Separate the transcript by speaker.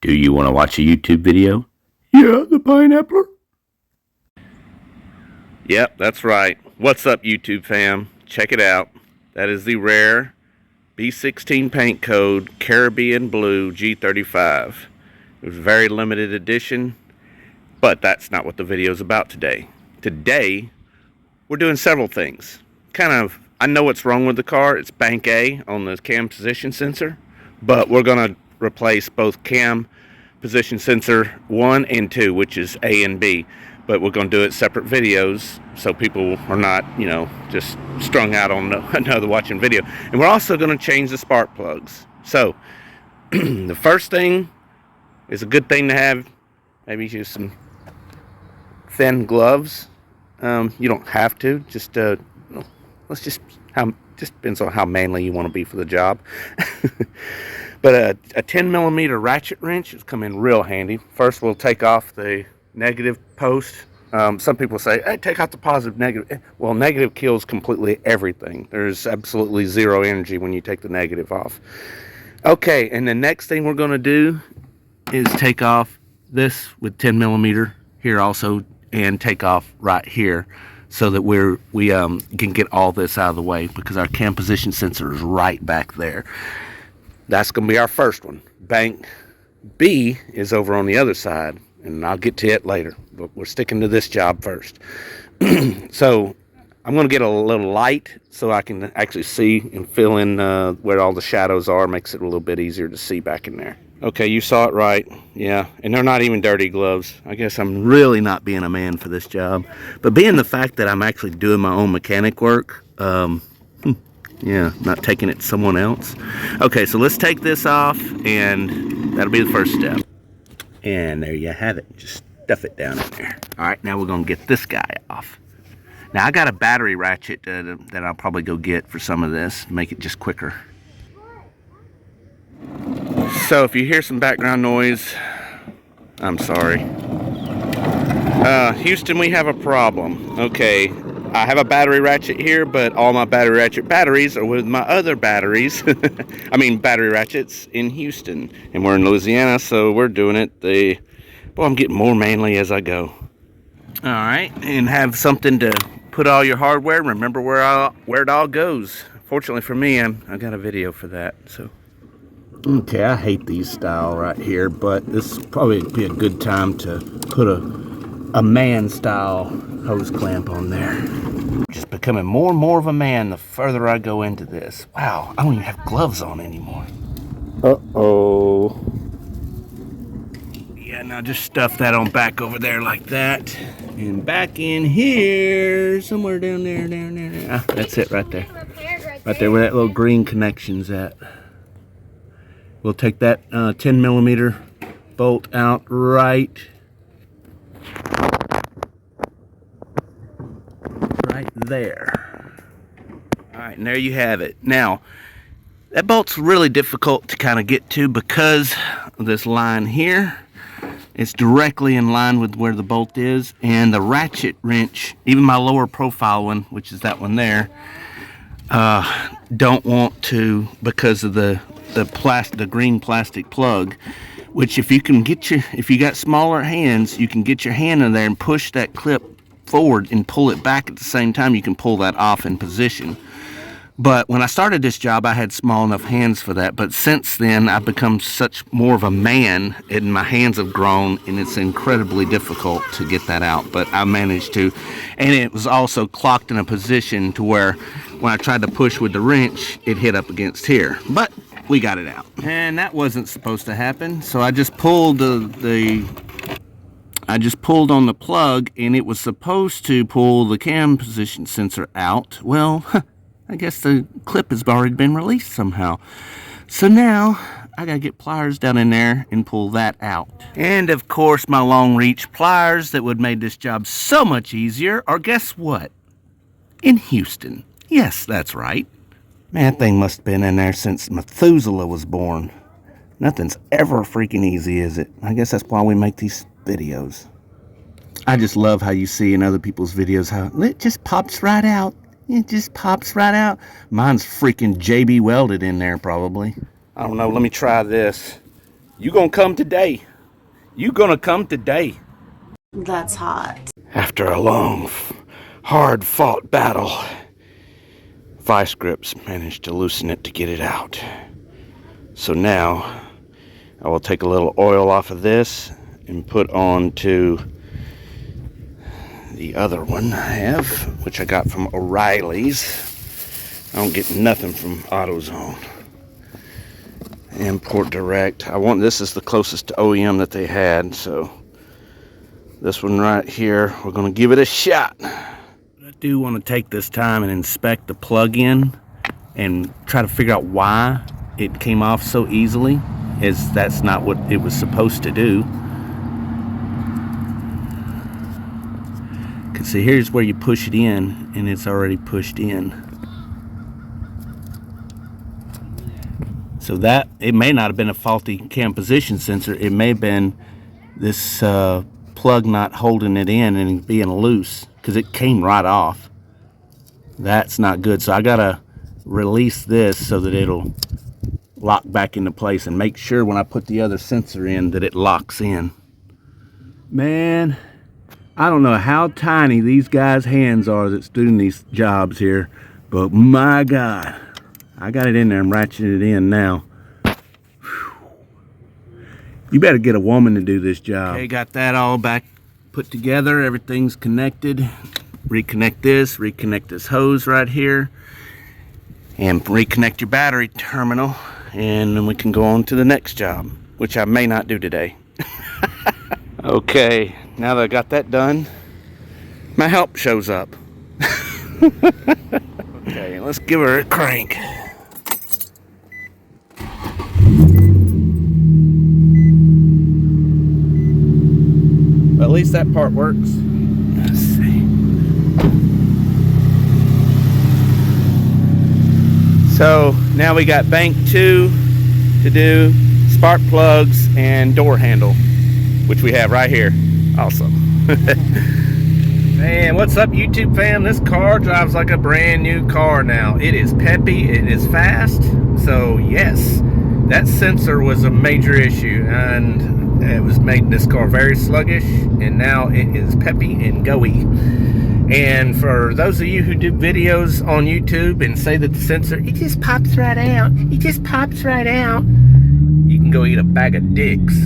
Speaker 1: Do you want to watch a YouTube video? Yeah, the pineapple. Yep, that's right. What's up, YouTube fam? Check it out. That is the rare B16 paint code Caribbean Blue G35. It was a very limited edition, but that's not what the video is about today. Today, we're doing several things. I know what's wrong with the car. It's bank A on the cam position sensor, but we're going to replace both cam position sensor 1 and 2, which is A and B. But we're going to do it separate videos so people are not, just strung out on another watching video. And we're also going to change the spark plugs. So, the first thing is a good thing to have, maybe use some thin gloves. You don't have to, just just depends on how manly you want to be for the job. But a 10 millimeter ratchet wrench has come in real handy. First, we'll take off the negative post. Some people say, hey, take out the positive, negative. Well, negative kills completely everything. There's absolutely zero energy when you take the negative off. Okay, and the next thing we're going to do is take off this with 10 millimeter here also, and take off right here, so that we can get all this out of the way, because our cam position sensor is right back there. That's going to be our first one. Bank B is over on the other side, and I'll get to it later, but we're sticking to this job first. So I'm going to get a little light so I can actually see and fill in where all the shadows are. Makes it a little bit easier to see back in there. Okay, you saw it right. Yeah, and they're not even dirty gloves. I guess I'm really not being a man for this job. But being the fact that I'm actually doing my own mechanic work, yeah, not taking it to someone else. Okay, so let's take this off, and that'll be the first step. And there you have it. Just stuff it down in there. All right, now we're going to get this guy off. Now, I got a battery ratchet that I'll probably go get for some of this, make it just quicker. So if you hear some background noise, I'm sorry. Houston, we have a problem. Okay, I have a battery ratchet here, but all my battery ratchet batteries are with my other batteries. I mean battery ratchets in Houston. And we're in Louisiana, so we're doing it boy, I'm getting more manly as I go. Alright, and have something to put all your hardware and remember where it all goes. Fortunately for me, I got a video for that, so. Okay, I hate these style right here, but this will probably be a good time to put a man style hose clamp on there. Just becoming more and more of a man the further I go into this. Wow, I don't even have gloves on anymore. Uh-oh. Yeah, now just stuff that on back over there like that. And back in here, somewhere down there. Ah, that's it right there. Right there where that little green connection's at. We'll take that 10 millimeter bolt out right there. All right, and there you have it. Now, that bolt's really difficult to kind of get to because of this line here. It's directly in line with where the bolt is, and the ratchet wrench, even my lower profile one, which is that one there, don't want to, because of the green plastic plug, which if you got smaller hands, you can get your hand in there and push that clip forward and pull it back at the same time. You can pull that off in position. But when I started this job, I had small enough hands for that. But since then, I've become such more of a man, and my hands have grown, and it's incredibly difficult to get that out. But I managed to. And it was also clocked in a position to where when I tried to push with the wrench, it hit up against here. But we got it out. And that wasn't supposed to happen. So I just pulled I just pulled on the plug, and it was supposed to pull the cam position sensor out. Well, I guess the clip has already been released somehow. So now I gotta get pliers down in there and pull that out. And of course, my long reach pliers that would have made this job so much easier are, guess what? In Houston. Yes, that's right. Man, that thing must have been in there since Methuselah was born. Nothing's ever freaking easy, is it? I guess that's why we make these videos. I just love how you see in other people's videos how it just pops right out. It just pops right out. Mine's freaking JB welded in there probably. I don't know, let me try this. You gonna come today. You gonna come today.
Speaker 2: That's hot.
Speaker 1: After a long, hard-fought battle, vice grips managed to loosen it to get it out. So now, I will take a little oil off of this and put on to the other one I have, which I got from O'Reilly's. I don't get nothing from AutoZone. Import Direct. This is the closest to OEM that they had, so this one right here, we're going to give it a shot. I do want to take this time and inspect the plug-in and try to figure out why it came off so easily, as that's not what it was supposed to do. Because see, here's where you push it in, and it's already pushed in. So that, it may not have been a faulty cam position sensor. It may have been this plug not holding it in and being loose, because it came right off. That's not good. So I gotta release this so that it'll lock back into place, and make sure when I put the other sensor in that it locks in. Man, I don't know how tiny these guys' hands are that's doing these jobs here, but my God, I got it in there. I'm ratcheting it in now. Whew. You better get a woman to do this job. Okay, got that all back put together. Everything's connected. Reconnect this hose right here, and reconnect your battery terminal, and then we can go on to the next job, which I may not do today. Okay, now that I got that done, my help shows up. Okay, let's give her a crank. Well, at least that part works. Let's see. So now we got bank 2 to do, spark plugs, and door handle, which we have right here. Awesome. Man, what's up, YouTube fam? This car drives like a brand new car now. It is peppy, it is fast. So yes, that sensor was a major issue, and it was making this car very sluggish, and now it is peppy and goey. And for those of you who do videos on YouTube and say that the sensor, it just pops right out, it just pops right out, you can go eat a bag of dicks.